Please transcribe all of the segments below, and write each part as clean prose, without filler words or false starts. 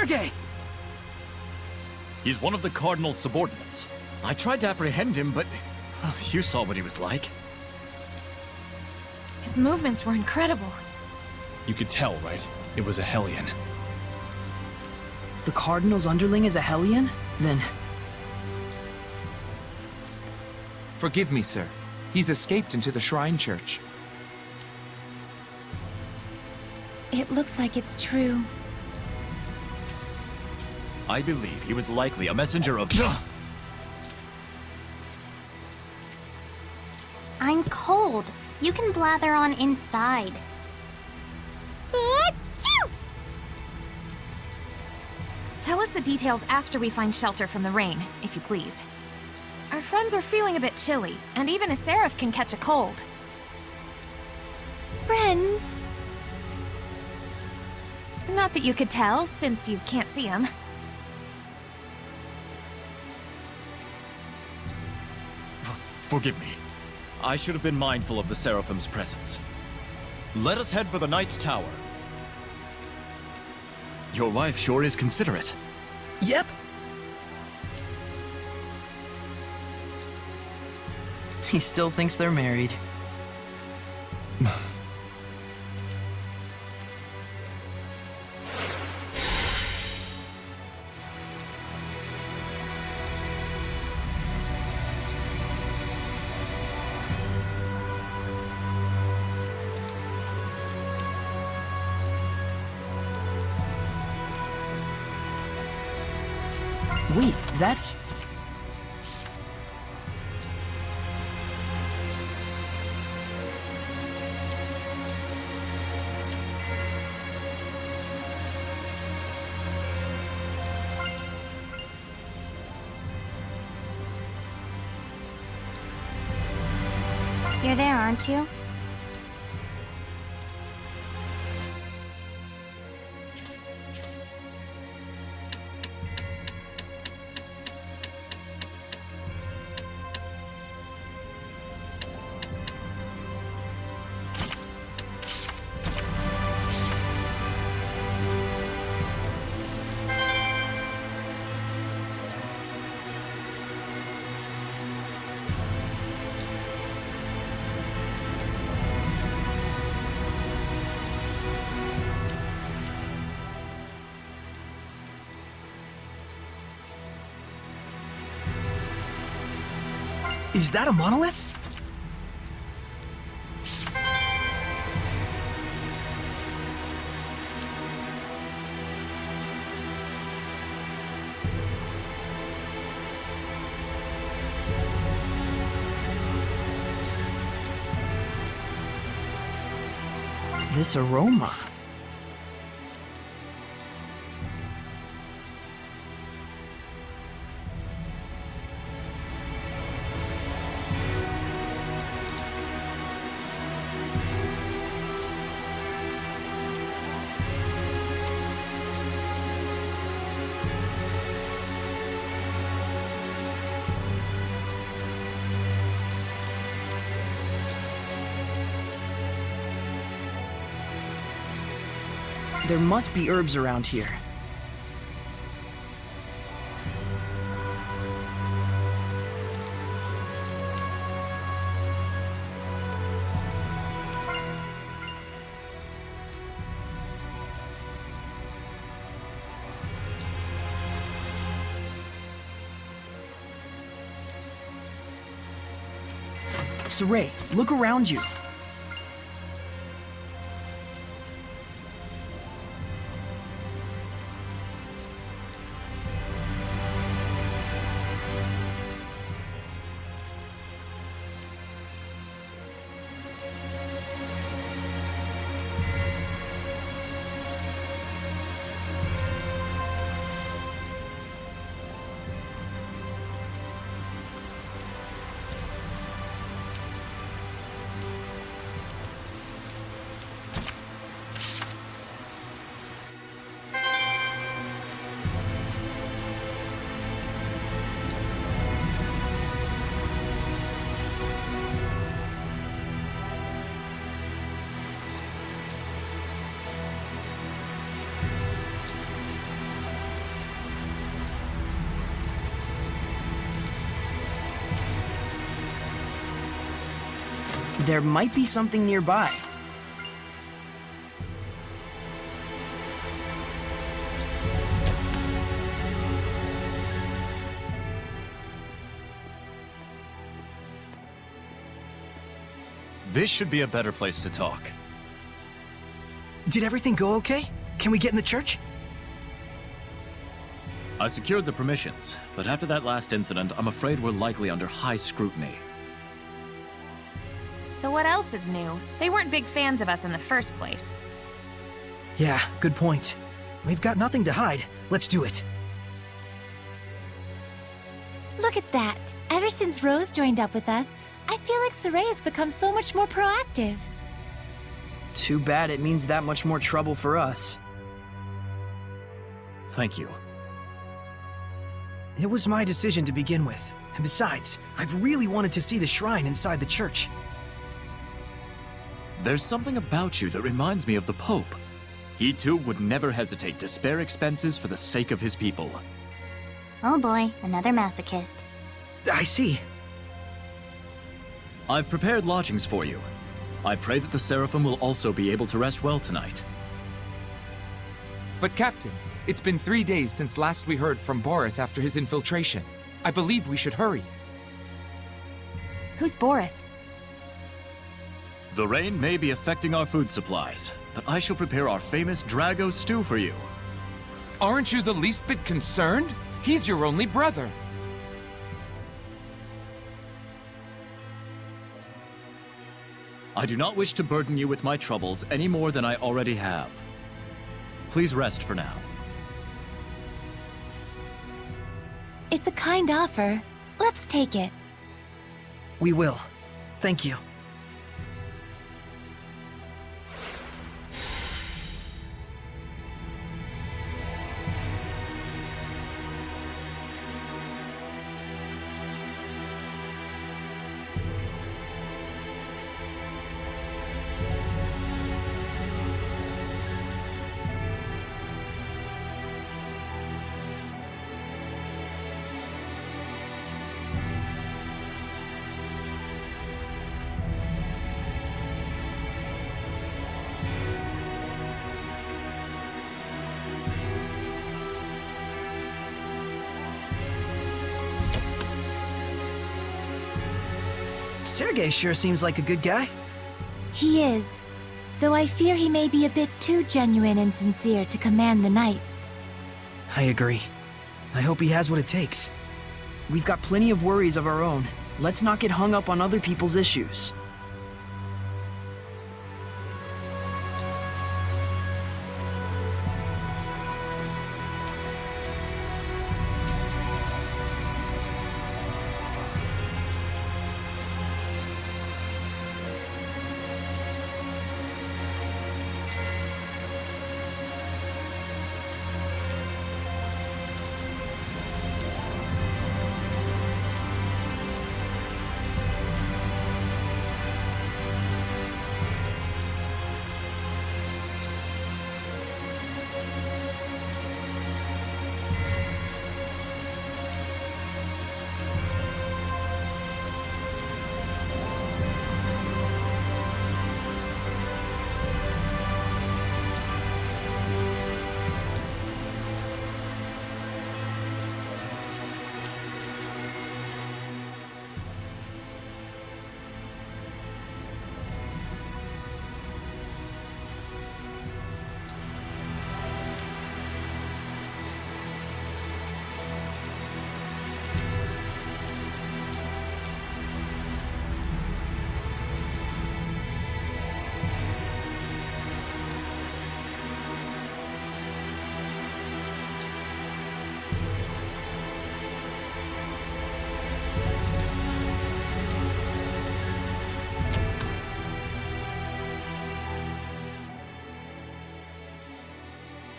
Sergei! He's one of the Cardinal's subordinates. I tried to apprehend him, but you saw what he was like. His movements were incredible. You could tell, right? It was a Hellion. The Cardinal's underling is a Hellion? Then... Forgive me, sir. He's escaped into the Shrine Church. It looks like it's true. I believe he was likely a messenger of... I'm cold. You can blather on inside. Tell us the details after we find shelter from the rain, if you please. Our friends are feeling a bit chilly, and even a seraph can catch a cold. Friends? Not that you could tell, since you can't see them. Forgive me. I should have been mindful of the Seraphim's presence. Let us head for the Knight's Tower. Your wife sure is considerate. Yep. He still thinks they're married. Wait, that's... You're there, aren't you? Is that a monolith? This aroma. There must be herbs around here. Saray, look around you. There might be something nearby. This should be a better place to talk. Did everything go okay? Can we get in the church? I secured the permissions, but after that last incident, I'm afraid we're likely under high scrutiny. So what else is new? They weren't big fans of us in the first place. Yeah, good point. We've got nothing to hide. Let's do it. Look at that! Ever since Rose joined up with us, I feel like Saray has become so much more proactive. Too bad it means that much more trouble for us. Thank you. It was my decision to begin with. And besides, I've really wanted to see the shrine inside the church. There's something about you that reminds me of the Pope. He too would never hesitate to spare expenses for the sake of his people. Oh boy, another masochist. I see. I've prepared lodgings for you. I pray that the Seraphim will also be able to rest well tonight. But Captain, it's been 3 days since last we heard from Boris after his infiltration. I believe we should hurry. Who's Boris? The rain may be affecting our food supplies, but I shall prepare our famous Drago stew for you. Aren't you the least bit concerned? He's your only brother. I do not wish to burden you with my troubles any more than I already have. Please rest for now. It's a kind offer. Let's take it. We will. Thank you. Sergei sure seems like a good guy. He is. Though I fear he may be a bit too genuine and sincere to command the knights. I agree. I hope he has what it takes. We've got plenty of worries of our own. Let's not get hung up on other people's issues.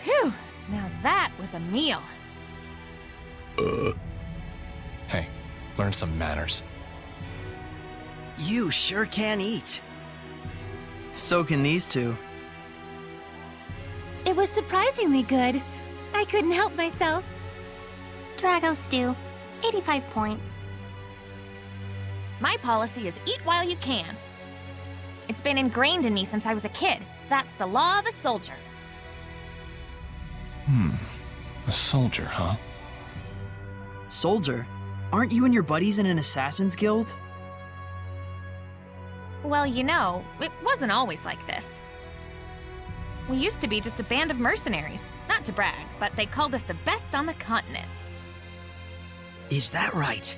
Phew! Now that was a meal. Hey, learn some manners. You sure can eat. So can these two. It was surprisingly good. I couldn't help myself. Drago stew, 85 points. My policy is eat while you can. It's been ingrained in me since I was a kid. That's the law of a soldier. A soldier, huh? Soldier? Aren't you and your buddies in an assassin's guild? Well, you know, it wasn't always like this. We used to be just a band of mercenaries. Not to brag, but they called us the best on the continent. Is that right?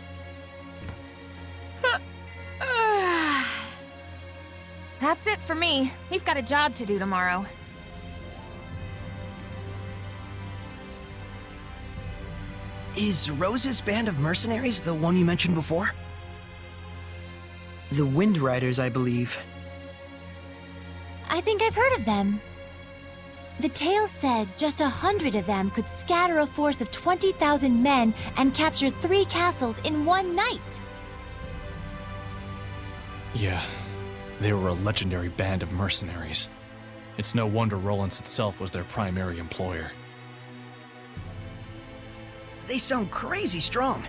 That's it for me. We've got a job to do tomorrow. Is Rose's band of mercenaries the one you mentioned before? The Wind Riders, I believe. I think I've heard of them. The tale said just 100 of them could scatter a force of 20,000 men and capture 3 castles in one night. Yeah, they were a legendary band of mercenaries. It's no wonder Rollins itself was their primary employer. They sound crazy strong.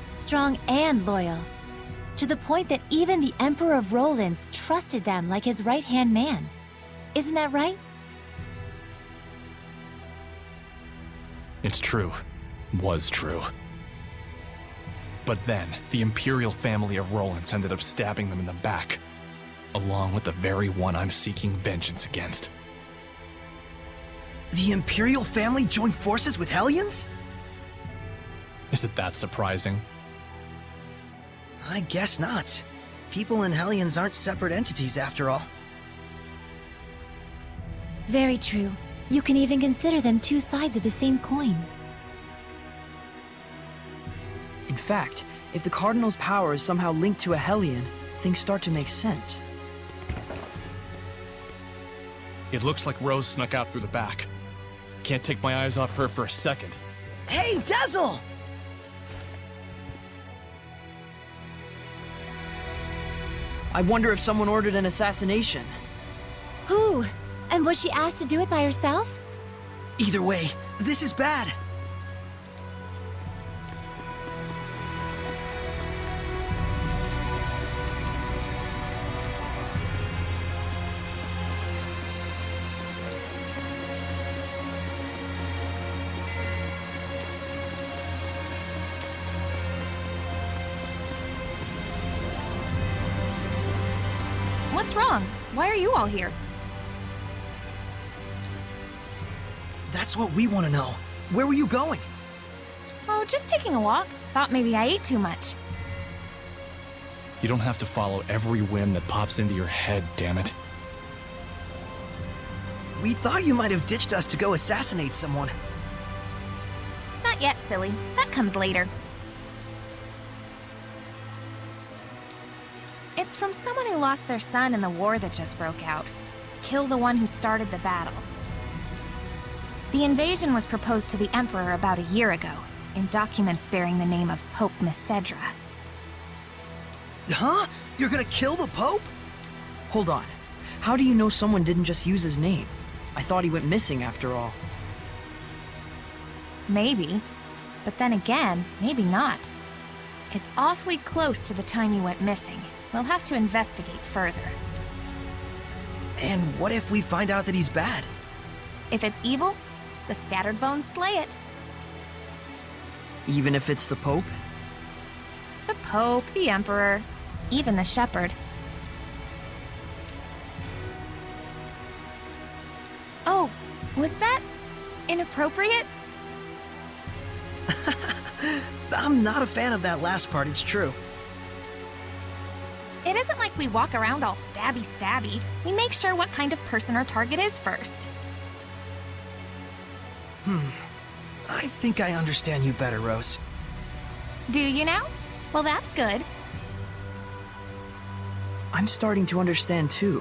Strong and loyal. To the point that even the Emperor of Rollins trusted them like his right-hand man. Isn't that right? It's true. Was true. But then, the Imperial family of Rollins ended up stabbing them in the back, along with the very one I'm seeking vengeance against. The Imperial family joined forces with Hellions? Is it that surprising? I guess not. People and Hellions aren't separate entities after all. Very true. You can even consider them 2 sides of the same coin. In fact, if the Cardinal's power is somehow linked to a Hellion, things start to make sense. It looks like Rose snuck out through the back. Can't take my eyes off her for a second. Hey, Dazzle! I wonder if someone ordered an assassination. Who? And was she asked to do it by herself? Either way, this is bad. What's wrong? Why are you all here? That's what we want to know. Where were you going? Oh, just taking a walk. Thought maybe I ate too much. You don't have to follow every whim that pops into your head, damn it. We thought you might have ditched us to go assassinate someone. Not yet, silly. That comes later. It's from someone who lost their son in the war that just broke out. Kill the one who started the battle. The invasion was proposed to the Emperor about a year ago, in documents bearing the name of Pope Messedra. Huh? You're gonna kill the Pope? Hold on. How do you know someone didn't just use his name? I thought he went missing after all. Maybe. But then again, maybe not. It's awfully close to the time he went missing. We'll have to investigate further. And what if we find out that he's bad? If it's evil, the scattered bones slay it. Even if it's the Pope? The Pope, the Emperor, even the Shepherd. Oh, was that inappropriate? I'm not a fan of that last part, it's true. It isn't like we walk around all stabby-stabby. We make sure what kind of person our target is first. I think I understand you better, Rose. Do you now? Well, that's good. I'm starting to understand too.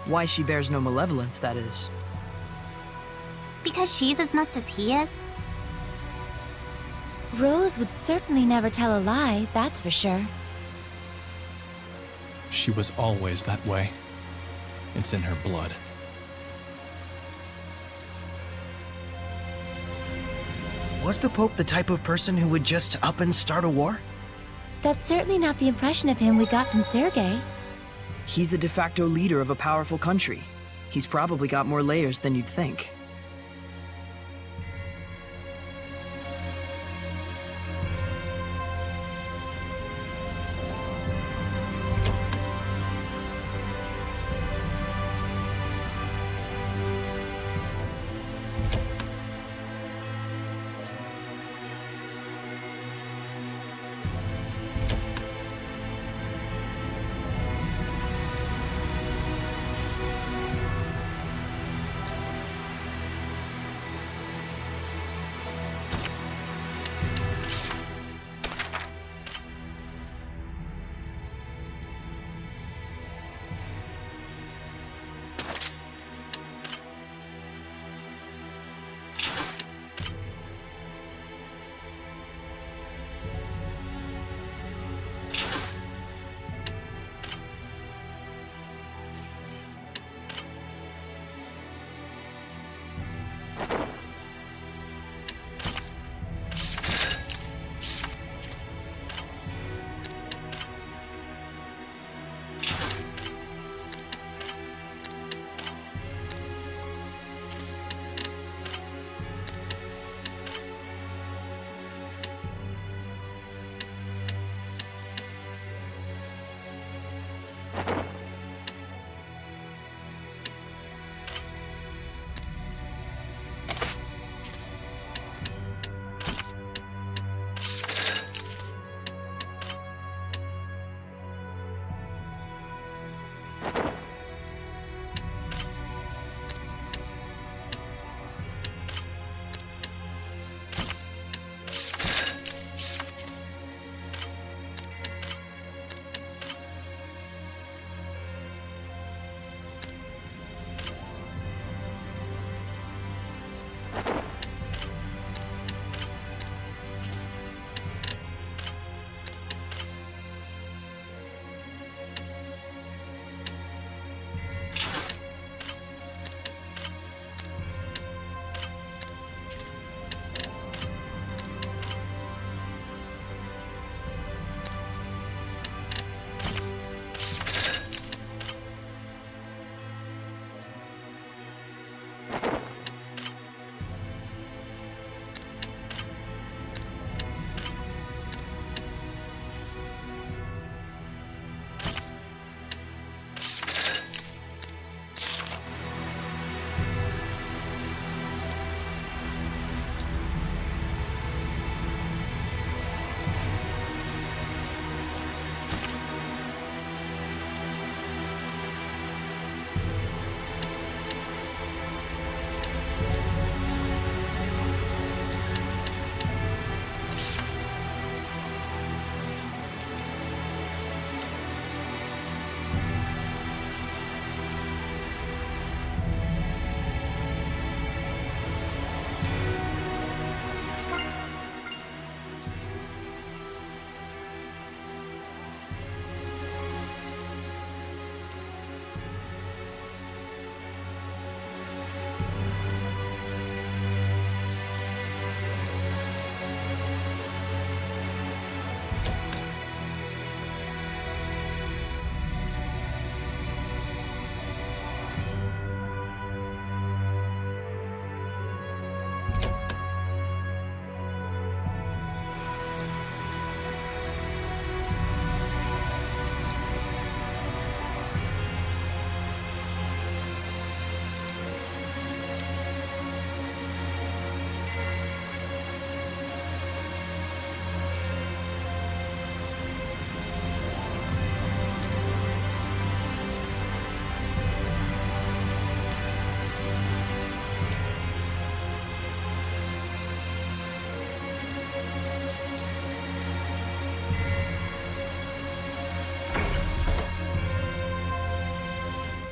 Why she bears no malevolence, that is. Because she's as nuts as he is? Rose would certainly never tell a lie, that's for sure. She was always that way. It's in her blood. Was the Pope the type of person who would just up and start a war? That's certainly not the impression of him we got from Sergei. He's the de facto leader of a powerful country. He's probably got more layers than you'd think.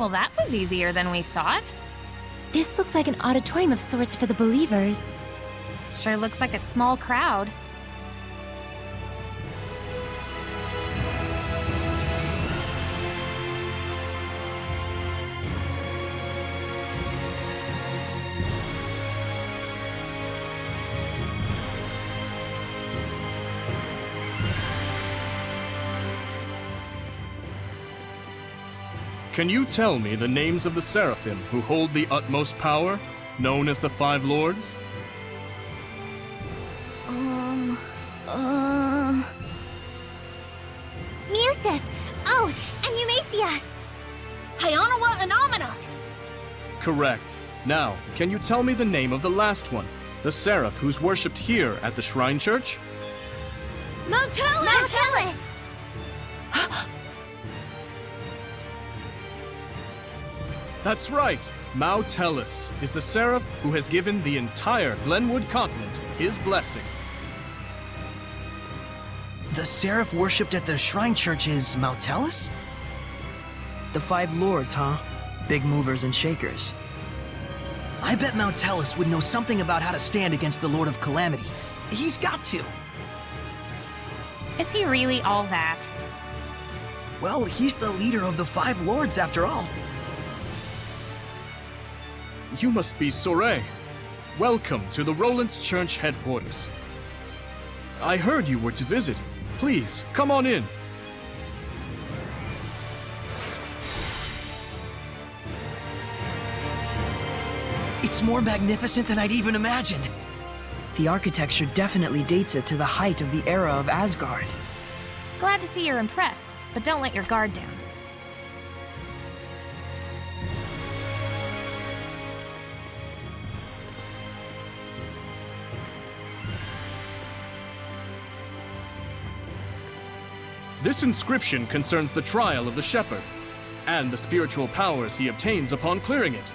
Well, that was easier than we thought. This looks like an auditorium of sorts for the believers. Sure looks like a small crowd. Can you tell me the names of the Seraphim who hold the utmost power, known as the Five Lords? Musif! Oh, and Eumacia! Hyanawa and Almanac! Correct. Now, can you tell me the name of the last one? The Seraph who's worshipped here at the Shrine Church? Motelis! That's right! Motelis is the Seraph who has given the entire Glenwood continent his blessing. The Seraph worshipped at the Shrine Church is Motelis? The Five Lords, huh? Big movers and shakers. I bet Motelis would know something about how to stand against the Lord of Calamity. He's got to. Is he really all that? Well, he's the leader of the Five Lords after all. You must be Soray. Welcome to the Roland's Church headquarters. I heard you were to visit. Please, come on in. It's more magnificent than I'd even imagined. The architecture definitely dates it to the height of the era of Asgard. Glad to see you're impressed, but don't let your guard down. This inscription concerns the trial of the Shepherd, and the spiritual powers he obtains upon clearing it.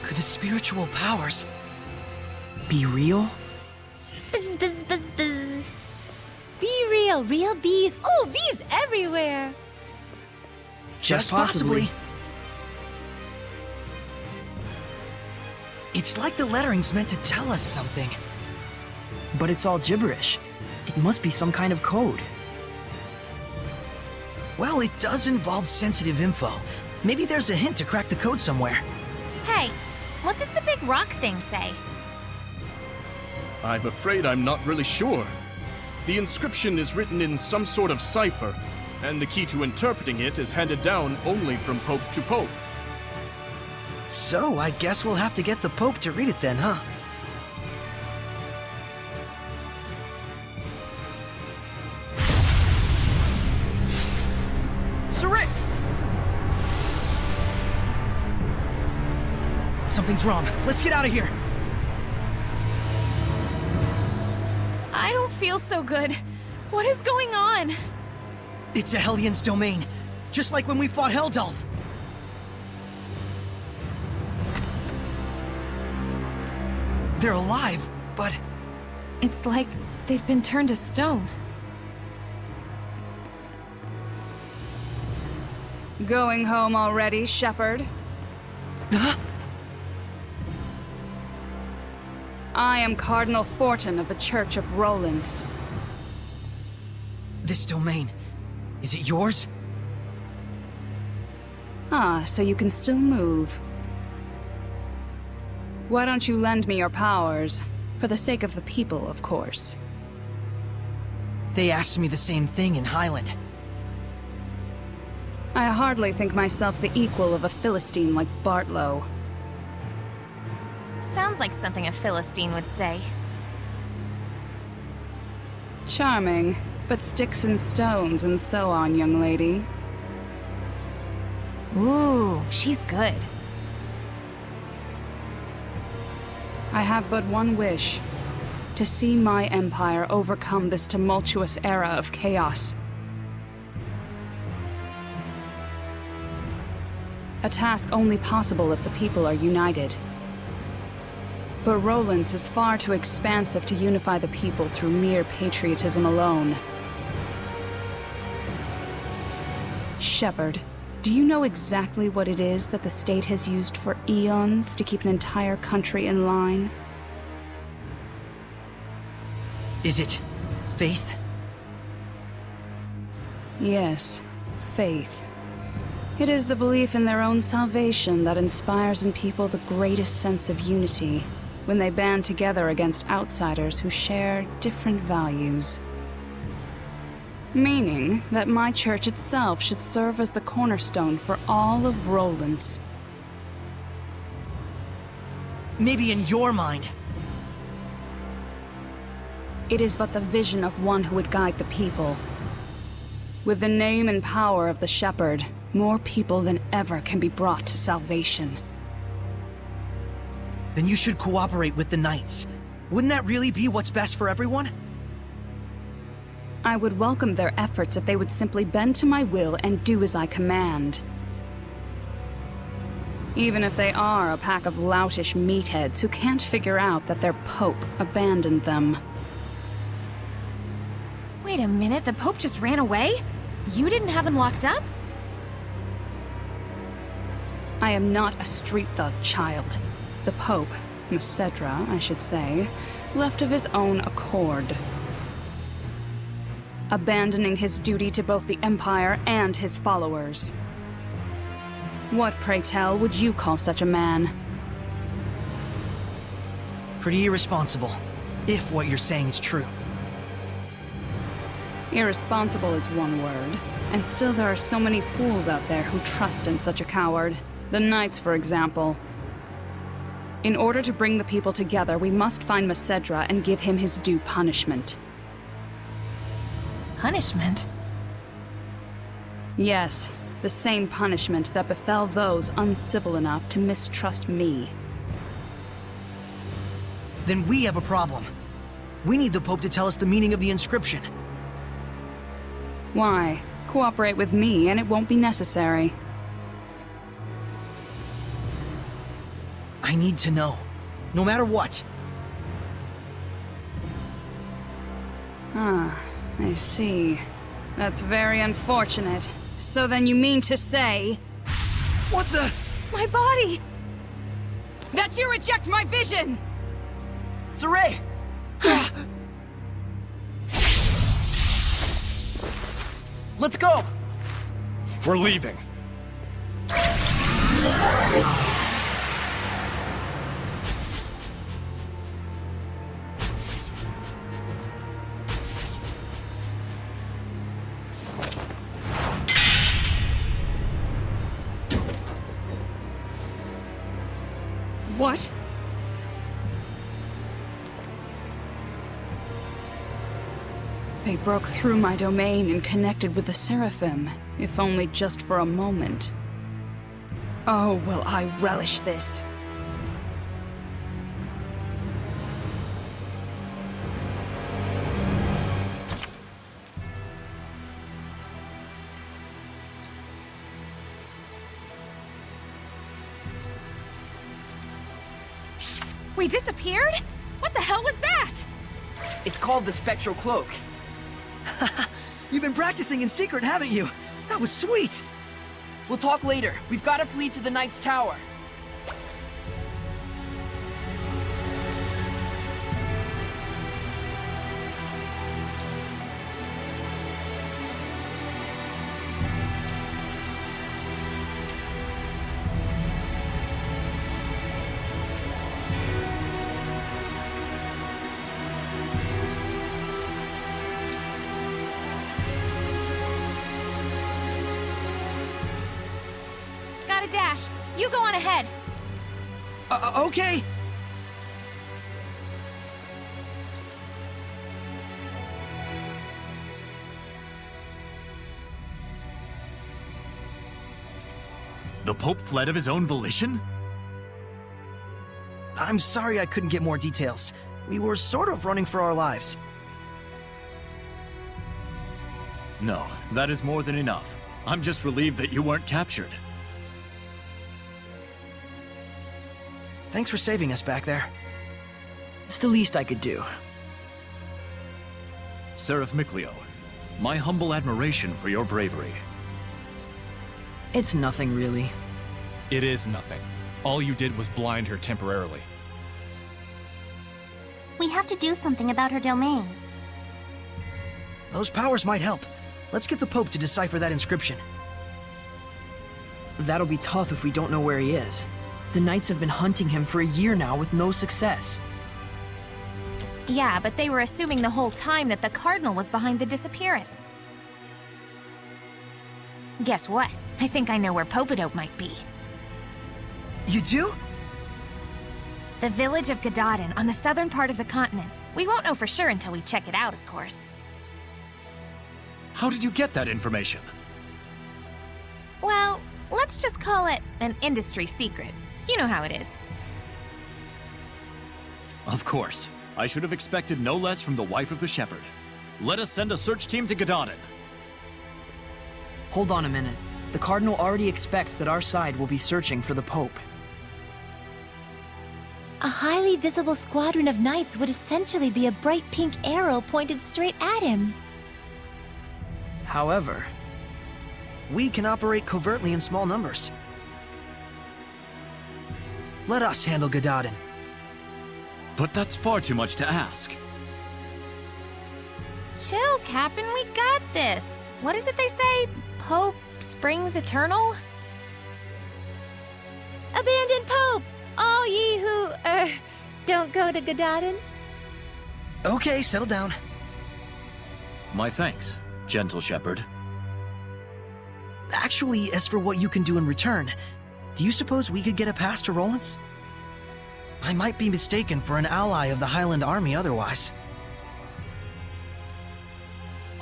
Could the spiritual powers Be real? Buzz, buzz, buzz, buzz. Be real, real bees. Oh, bees everywhere. just possibly? It's like the lettering's meant to tell us something. But it's all gibberish. It must be some kind of code. Well, it does involve sensitive info. Maybe there's a hint to crack the code somewhere. Hey, what does the big rock thing say? I'm afraid I'm not really sure. The inscription is written in some sort of cipher, and the key to interpreting it is handed down only from Pope to Pope. So, I guess we'll have to get the Pope to read it then, huh? Sarit! Something's wrong. Let's get out of here. I don't feel so good. What is going on? It's a Hellions domain, just like when we fought Heldalf. They're alive, but It's like they've been turned to stone. Going home already, Shepherd? huh? I am Cardinal Fortin of the Church of Rollins. This domain, is it yours? Ah, so you can still move. Why don't you lend me your powers? For the sake of the people, of course. They asked me the same thing in Highland. I hardly think myself the equal of a Philistine like Bartlow. Sounds like something a Philistine would say. Charming, but sticks and stones and so on, young lady. Ooh, she's good. I have but one wish. To see my empire overcome this tumultuous era of chaos. A task only possible if the people are united. But Roland's is far too expansive to unify the people through mere patriotism alone. Shepherd, do you know exactly what it is that the state has used for eons to keep an entire country in line? Is it faith? Yes, faith. It is the belief in their own salvation that inspires in people the greatest sense of unity when they band together against outsiders who share different values. Meaning that my church itself should serve as the cornerstone for all of Roland's. Maybe in your mind. It is but the vision of one who would guide the people. With the name and power of the Shepherd, more people than ever can be brought to salvation. Then you should cooperate with the Knights. Wouldn't that really be what's best for everyone? I would welcome their efforts if they would simply bend to my will and do as I command. Even if they are a pack of loutish meatheads who can't figure out that their Pope abandoned them. Wait a minute, the Pope just ran away? You didn't have him locked up? I am not a street thug, child. The Pope, Macedra, I should say, left of his own accord. Abandoning his duty to both the Empire and his followers. What, pray tell, would you call such a man? Pretty irresponsible, if what you're saying is true. Irresponsible is one word, and still there are so many fools out there who trust in such a coward. The Knights, for example. In order to bring the people together, we must find Macedra and give him his due punishment. Punishment? Yes, the same punishment that befell those uncivil enough to mistrust me. Then we have a problem. We need the Pope to tell us the meaning of the inscription. Why? Cooperate with me and it won't be necessary. I need to know. No matter what. Ah, I see. That's very unfortunate. So then you mean to say... What the? My body! That you reject my vision! Sorey! Let's go! We're leaving. What? They broke through my domain and connected with the Seraphim, if only just for a moment. Oh, will I relish this. We disappeared? What the hell was that? It's called the Spectral Cloak. You've been practicing in secret, haven't you? That was sweet! We'll talk later. We've got to flee to the Knight's Tower. Gotta dash. You go on ahead. Okay! The Pope fled of his own volition? I'm sorry I couldn't get more details. We were sort of running for our lives. No, that is more than enough. I'm just relieved that you weren't captured. Thanks for saving us back there. It's the least I could do. Seraph Mikleo, my humble admiration for your bravery. It's nothing, really. It is nothing. All you did was blind her temporarily. We have to do something about her domain. Those powers might help. Let's get the Pope to decipher that inscription. That'll be tough if we don't know where he is. The Knights have been hunting him for a year now with no success. Yeah, but they were assuming the whole time that the Cardinal was behind the disappearance. Guess what? I think I know where Popadope might be. You do? The village of Gadadin on the southern part of the continent. We won't know for sure until we check it out, of course. How did you get that information? Well, let's just call it an industry secret. You know how it is. Of course. I should have expected no less from the wife of the shepherd. Let us send a search team to Gadadin. Hold on a minute. The Cardinal already expects that our side will be searching for the Pope. A highly visible squadron of knights would essentially be a bright pink arrow pointed straight at him. However, We can operate covertly in small numbers. Let us handle Gadadin. But that's far too much to ask. Chill, Captain, we got this. What is it they say? Pope springs eternal? Abandon Pope! All ye who, don't go to Gadadin. Okay, settle down. My thanks, gentle shepherd. Actually, as for what you can do in return, do you suppose we could get a pass to Rollins? I might be mistaken for an ally of the Highland Army otherwise.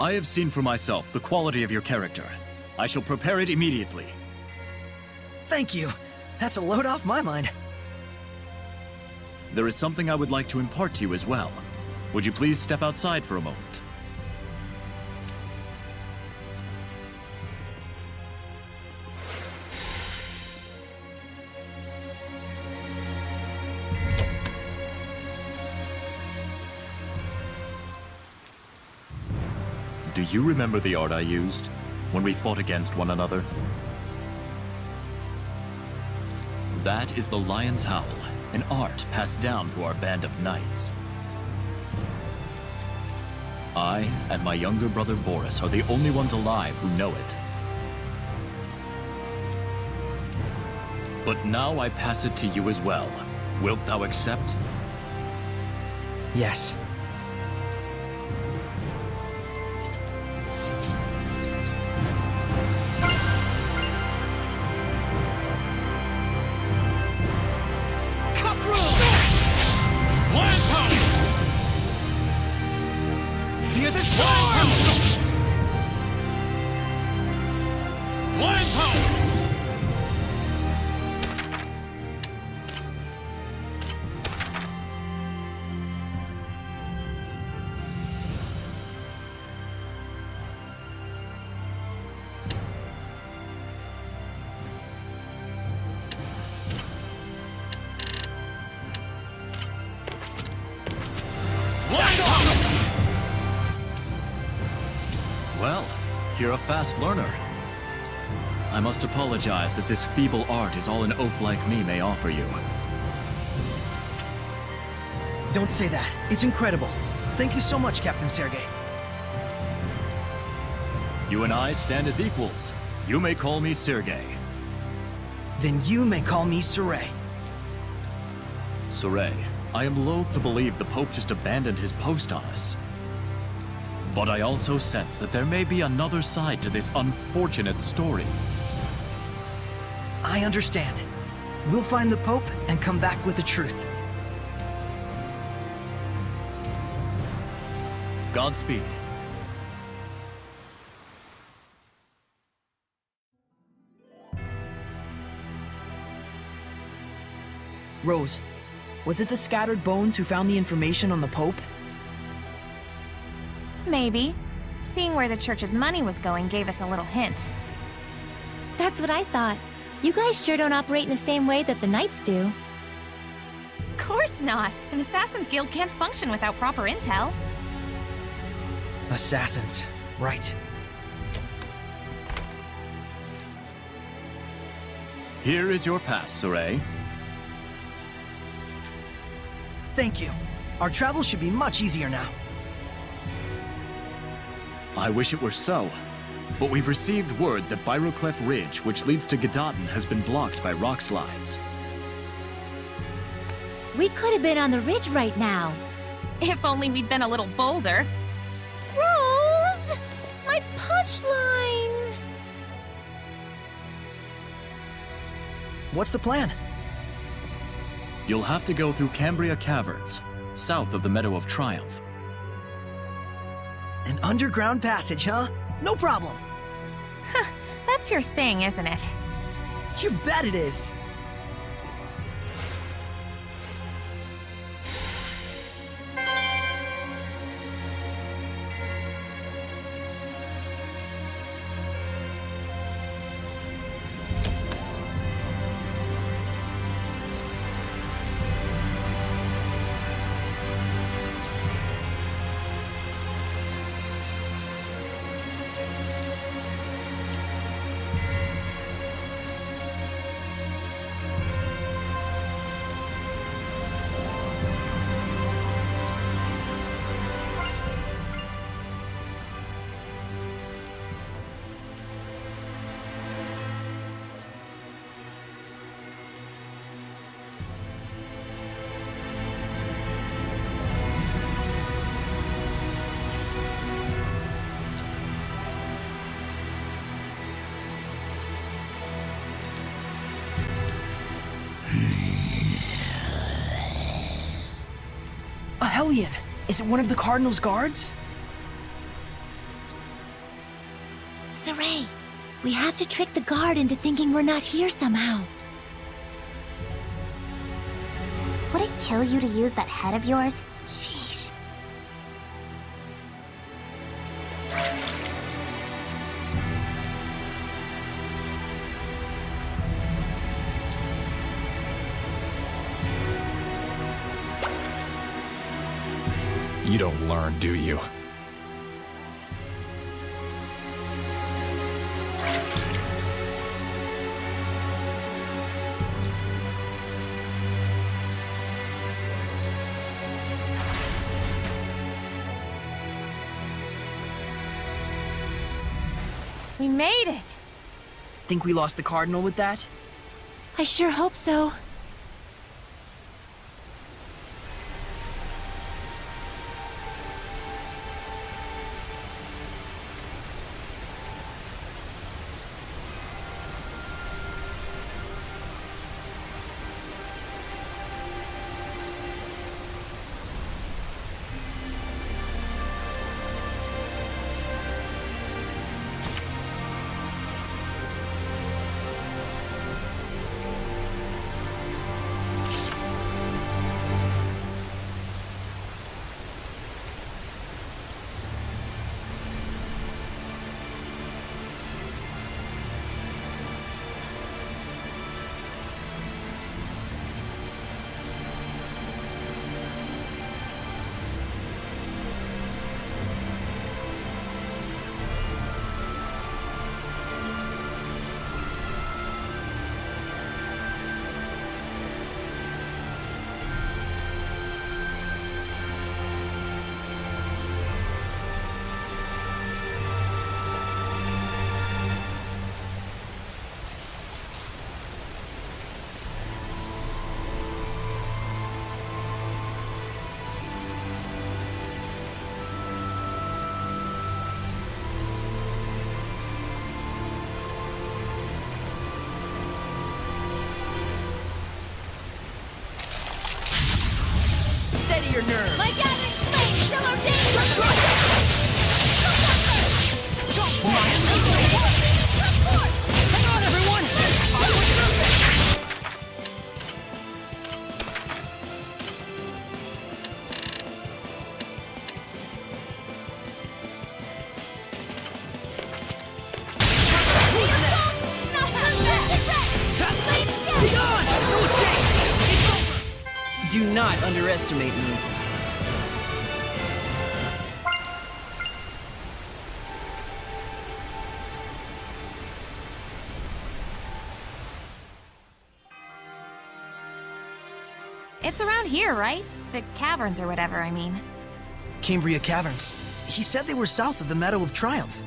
I have seen for myself the quality of your character. I shall prepare it immediately. Thank you. That's a load off my mind. There is something I would like to impart to you as well. Would you please step outside for a moment? Do you remember the art I used when we fought against one another? That is the Lion's Howl, an art passed down through our band of knights. I and my younger brother Boris are the only ones alive who know it. But now I pass it to you as well. Wilt thou accept? Yes. Well, you're a fast learner. I must apologize that this feeble art is all an oaf like me may offer you. Don't say that. It's incredible. Thank you so much, Captain Sergei. You and I stand as equals. You may call me Sergei. Then you may call me Saray. Saray, I am loath to believe the Pope just abandoned his post on us. But I also sense that there may be another side to this unfortunate story. I understand. We'll find the Pope and come back with the truth. Godspeed. Rose, was it the scattered bones who found the information on the Pope? Maybe. Seeing where the church's money was going gave us a little hint. That's what I thought. You guys sure don't operate in the same way that the knights do. Of course not! An Assassin's Guild can't function without proper intel. Assassins. Right. Here is your pass, Saray. Thank you. Our travel should be much easier now. I wish it were so. But we've received word that Byroclef Ridge, which leads to Gadadin, has been blocked by rock slides. We could have been on the ridge right now. If only we'd been a little bolder. Rose! My punchline! What's the plan? You'll have to go through Cambria Caverns, south of the Meadow of Triumph. An underground passage, huh? No problem. That's your thing, isn't it? You bet it is. A Hellion! Is it one of the Cardinal's guards? Saray, we have to trick the guard into thinking we're not here somehow. Would it kill you to use that head of yours? Sheesh. You don't learn, do you? We made it! Think we lost the Cardinal with that? I sure hope so. Steady your nerves! My gathering flame, show our danger! Hang on, everyone! Do not underestimate me. It's around here, right? The caverns or whatever, I mean. Cambria Caverns. He said they were south of the Meadow of Triumph.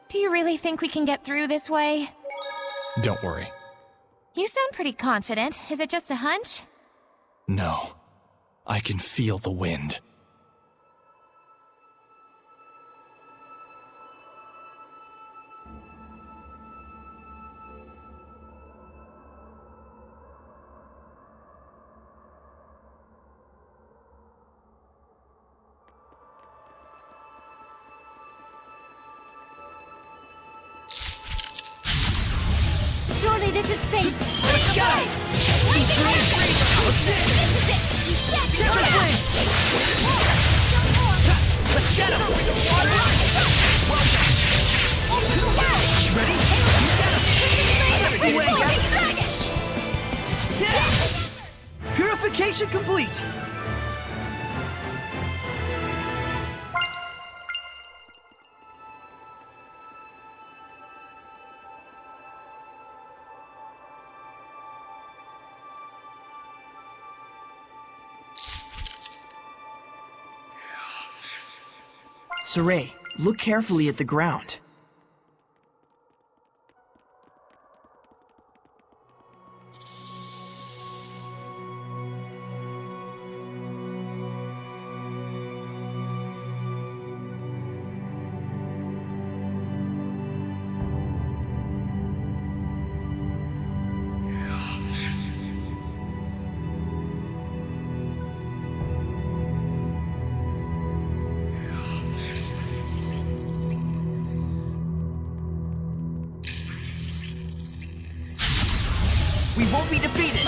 Do you really think we can get through this way? Don't worry. You sound pretty confident. Is it just a hunch? No. I can feel the wind. Surely this is fate. Let's go! This is it. Different flames! Let's get him! Ready? Get him! Yeah. Purification complete! Saray, look carefully at the ground. We won't be defeated!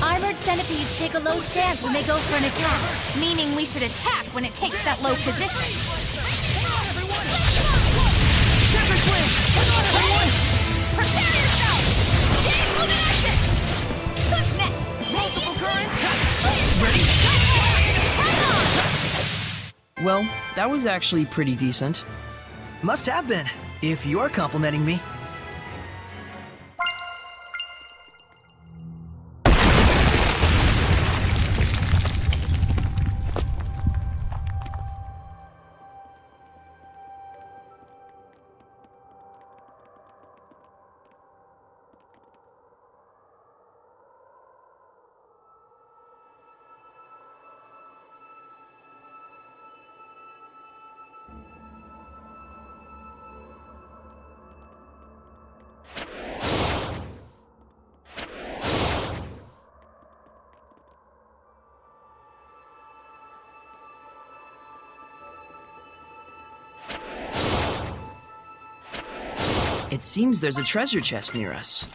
Armored centipedes take a low stance when they go for an attack. Meaning we should attack when it takes that low position. Different flames! Come on, everyone! Prepare yourself! Chain luminescence! Who's next? Multiple currents! Ready? Well, that was actually pretty decent. Must have been, if you're complimenting me. It seems there's a treasure chest near us.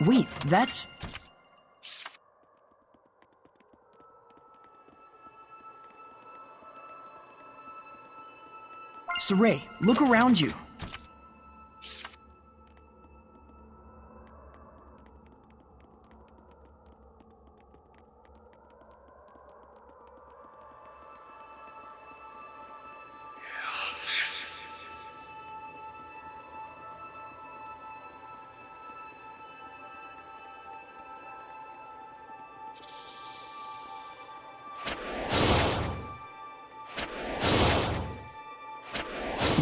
Wait, that's... Saray, look around you.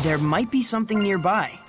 There might be something nearby.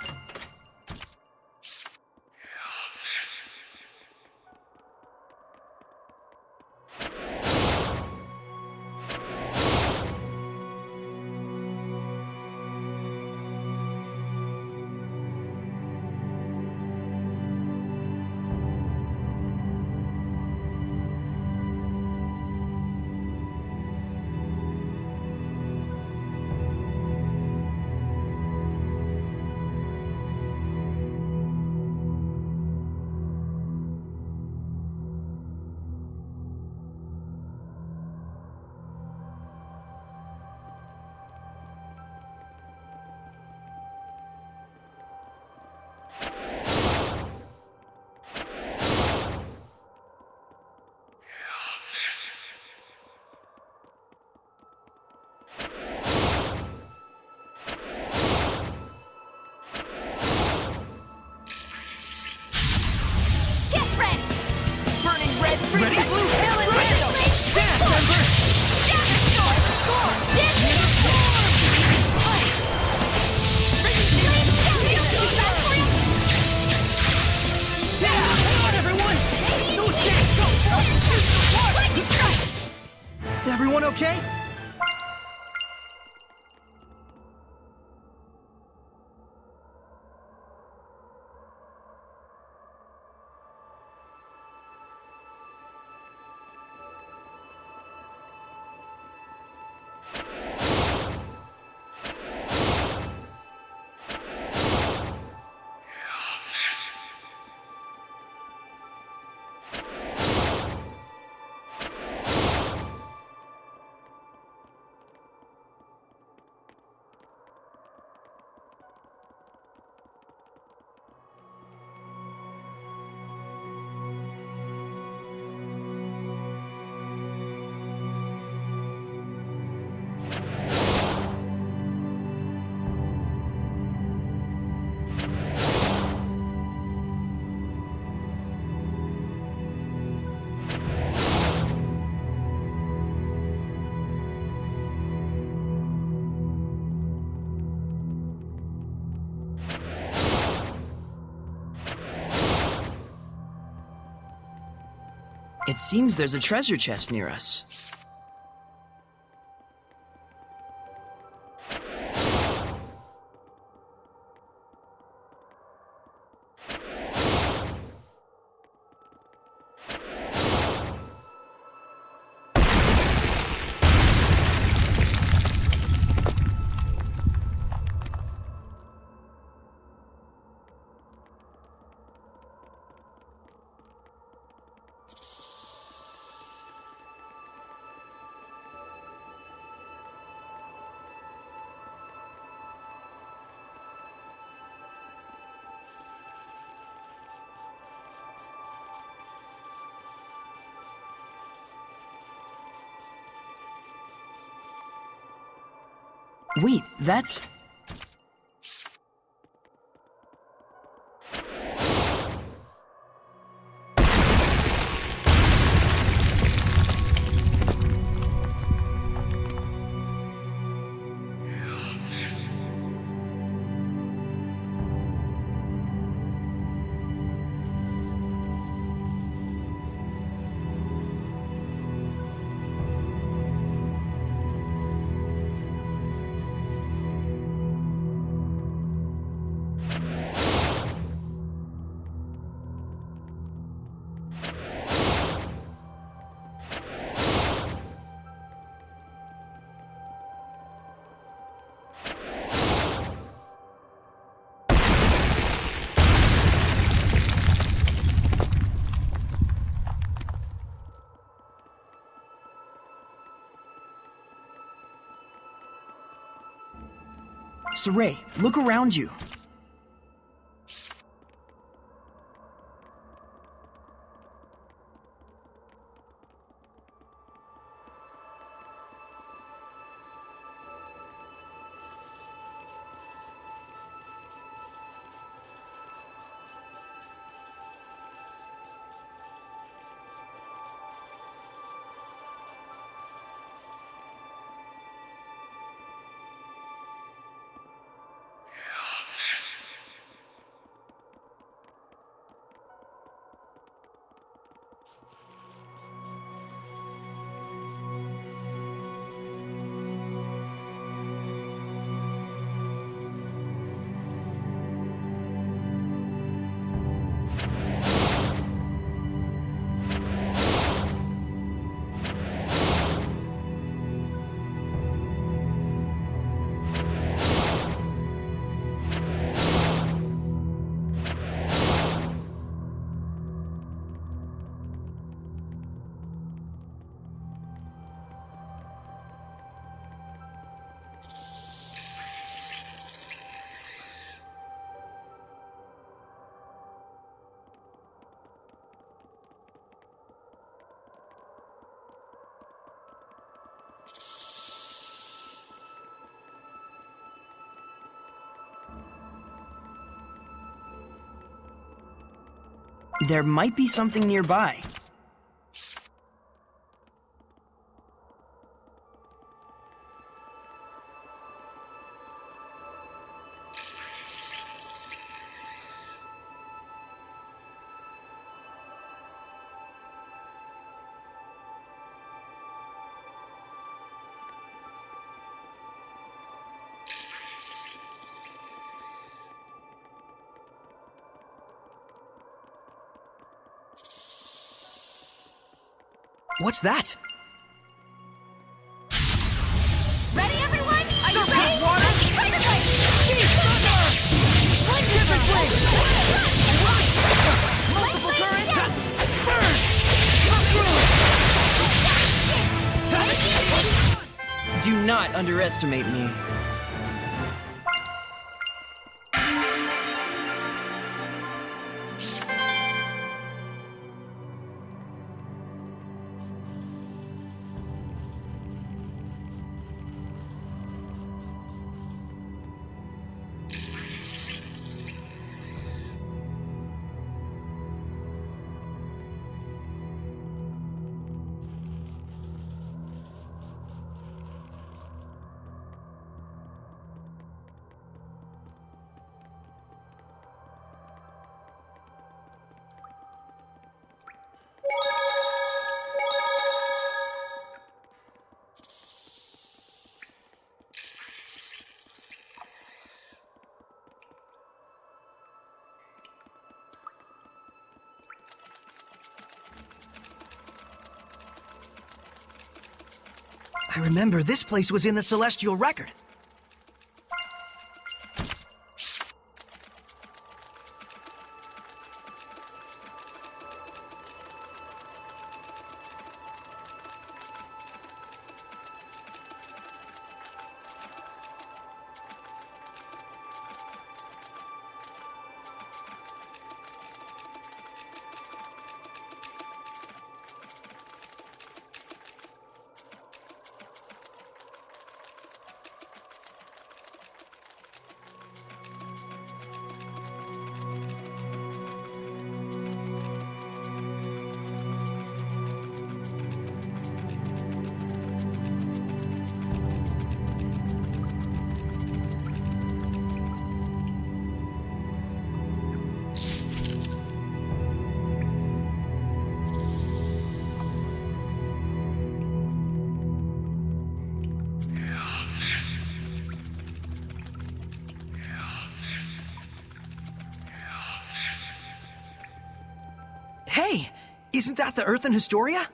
It seems there's a treasure chest near us. Wait, that's... Saray, look around you. There might be something nearby. What's that? Ready, everyone? Are you ready? Tiger Blade! Multiple currents! Burn! Do not underestimate me. I remember this place was in the Celestial Record. Hey, isn't that the Earth in Historia?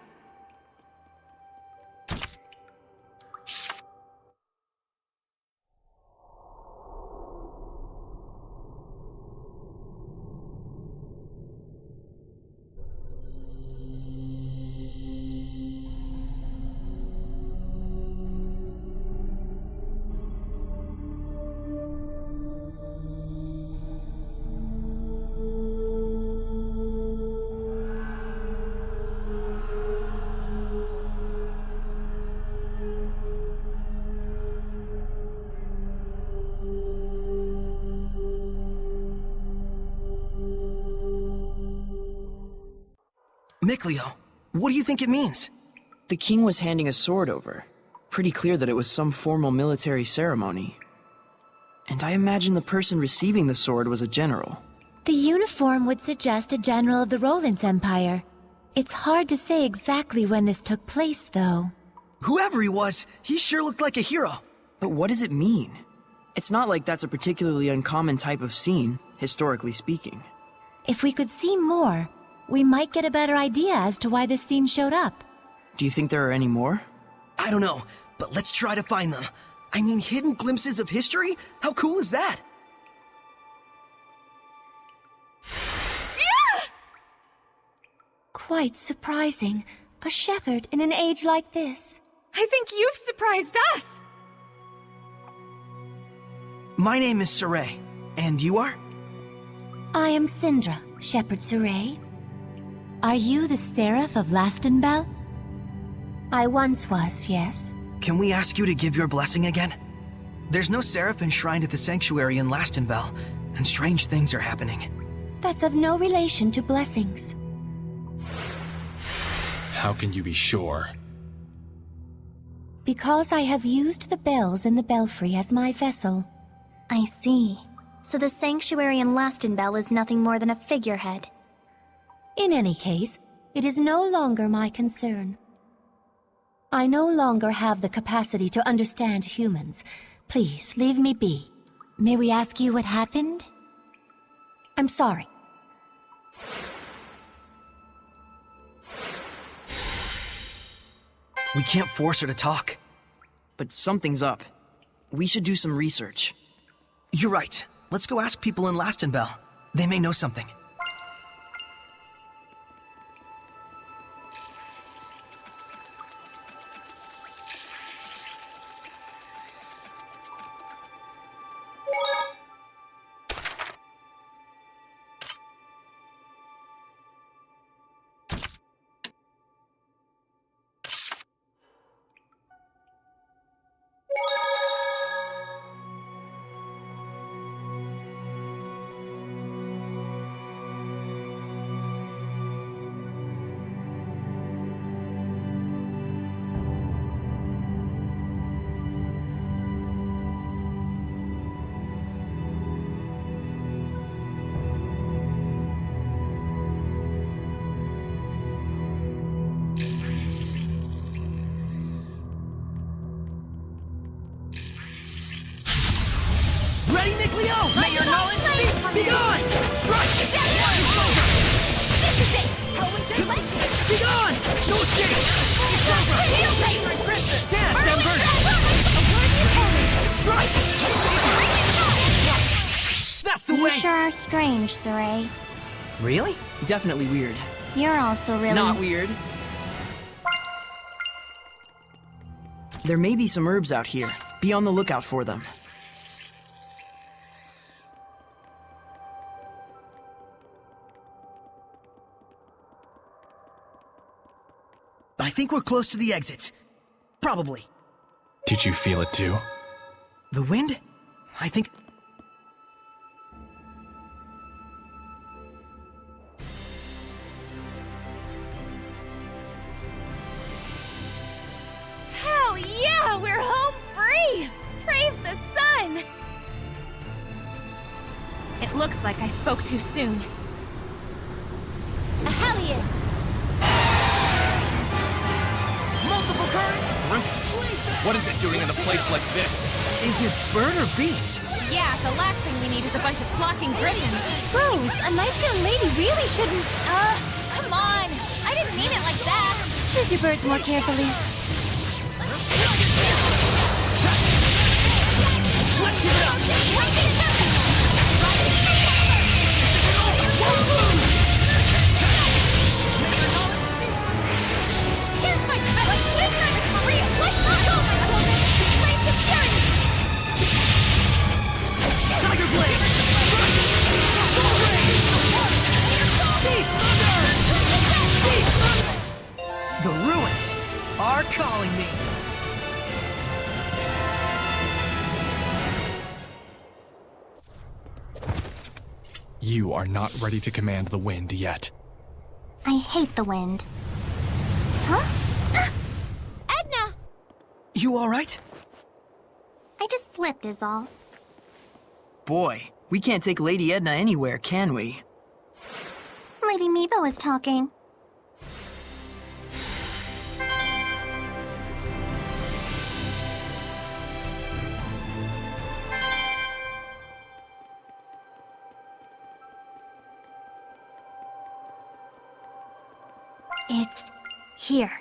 Mikleo, what do you think it means? The king was handing a sword over. Pretty clear that it was some formal military ceremony. And I imagine the person receiving the sword was a general. The uniform would suggest a general of the Rollins Empire. It's hard to say exactly when this took place, though. Whoever he was, he sure looked like a hero. But what does it mean? It's not like that's a particularly uncommon type of scene, historically speaking. If we could see more, we might get a better idea as to why this scene showed up. Do you think there are any more? I don't know, but let's try to find them. I mean, hidden glimpses of history? How cool is that? Quite surprising. A shepherd in an age like this. I think you've surprised us! My name is Saray, and you are? I am Syndra, Shepherd Saray. Are you the Seraph of Lastenbell? I once was, yes. Can we ask you to give your blessing again? There's no Seraph enshrined at the sanctuary in Lastenbell, and strange things are happening. That's of no relation to blessings. How can you be sure? Because I have used the bells in the belfry as my vessel. I see. So the sanctuary in Lastenbell is nothing more than a figurehead. In any case, it is no longer my concern. I no longer have the capacity to understand humans. Please, leave me be. May we ask you what happened? I'm sorry. We can't force her to talk. But something's up. We should do some research. You're right. Let's go ask people in Lastenbell. They may know something. Ready, Mikleo? May your knowledge be from you! Be gone! Strike! This is it! How was it like? Be gone! No escape! It's over! Feel paper, Crimson! Dance! sure are strange, Soray. Really? Definitely weird. You're also really... Not weird. There may be some herbs out here. Be on the lookout for them. I think we're close to the exit. Probably. Did you feel it too? The wind? I think... Hell yeah, we're home free! Praise the sun! It looks like I spoke too soon. A Hellion! Multiple currents? What is it doing in a place like this? Is it bird or beast? Yeah, the last thing we need is a bunch of flocking griffins. Rose, a nice young lady really shouldn't... Come on! I didn't mean it like that! Choose your birds more carefully. Let's give it up! Here's my belly! This time it's for real! Let's not go, my children! Claim security! Tiger Blade! Soul Ray! Beast Thunder! Beast Thunder! The ruins are calling me! You are not ready to command the wind yet. I hate the wind. Huh? Edna! You alright? I just slipped is all. Boy, we can't take Lady Edna anywhere, can we? Lady Meebo is talking. It's here.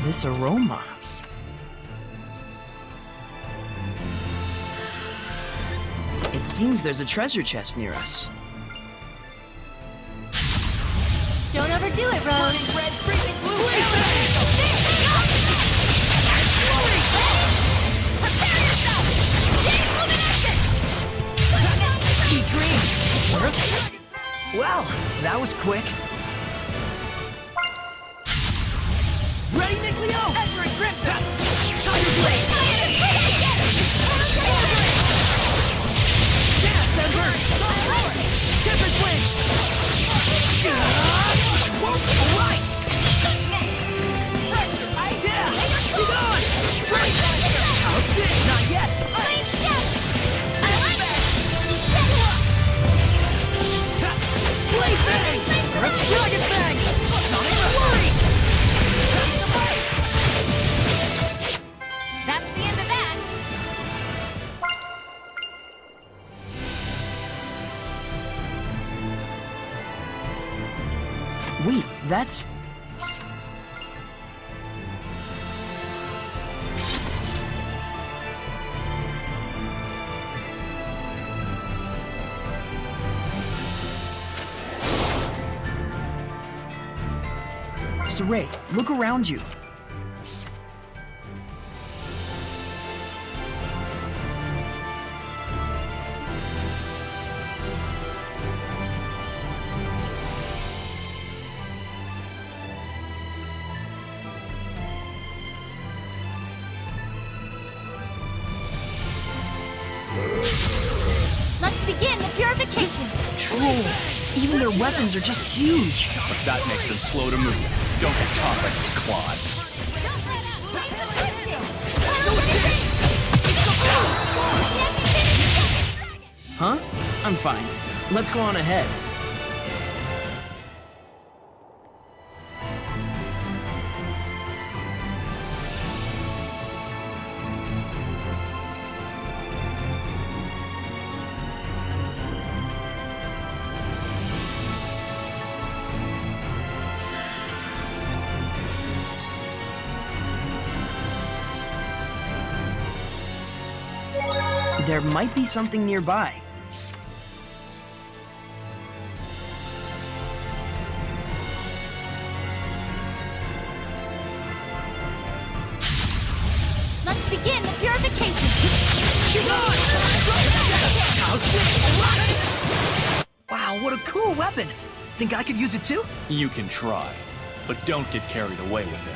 This aroma. It seems there's a treasure chest near us. Don't overdo it, Rose. Sweet dreams! Well, that was quick. Ready, Nick Leo? Entering Crimson! Tiger Blade! Dance, Ember! Different Twins! Right! Yeah! Keep on! Straight! How's this? Not yet! Blade Bang! Dragon Bang! Sonic Flurry! That's the end of that! Wait, that's... Saray, look around you. begin the purification. Trolls! Even their weapons are just huge! But that makes them slow to move. Don't get caught by these clods. Huh? I'm fine. Let's go on ahead. There might be something nearby. Let's begin the purification. Wow, what a cool weapon! Think I could use it too? You can try, but don't get carried away with it.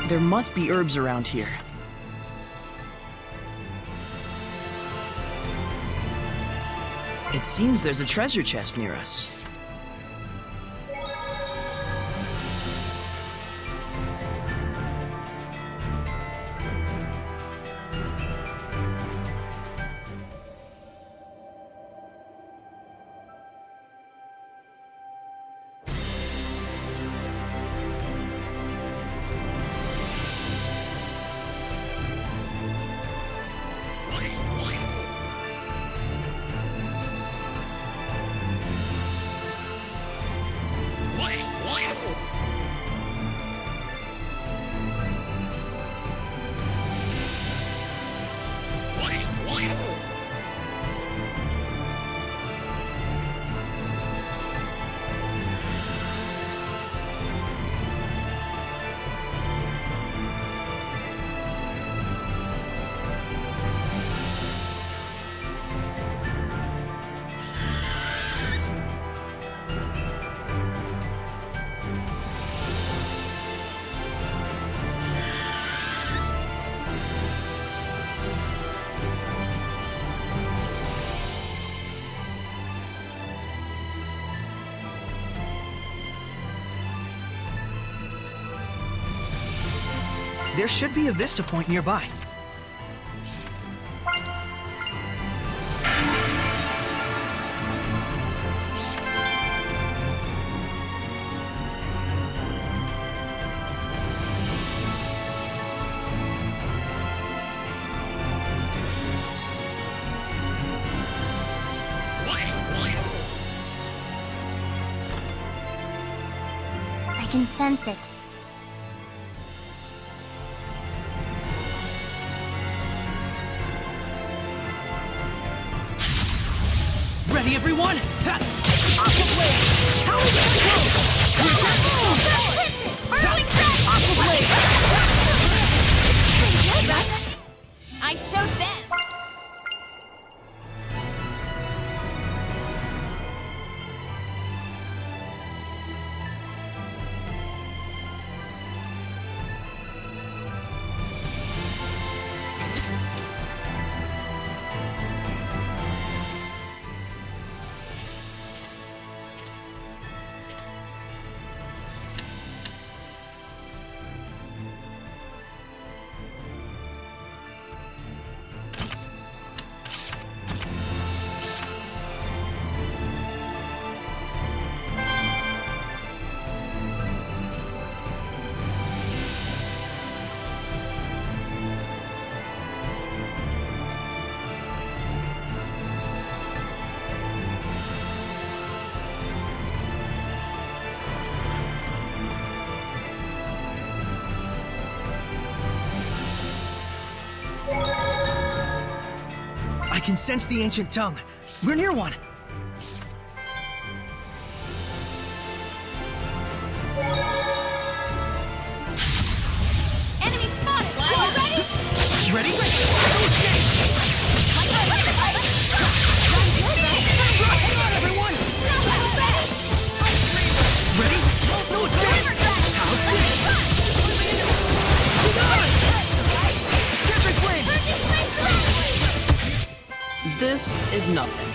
There must be herbs around here. It seems there's a treasure chest near us. There should be a vista point nearby. I can sense it. Ready, everyone? Ha! Aqua Blade! How is that I showed them. I can sense the ancient tongue. We're near one. Enemy spotted! You ready? Ready? No escape! Hang on, everyone! Ready? No escape! How's this? Catching flames! This is nothing.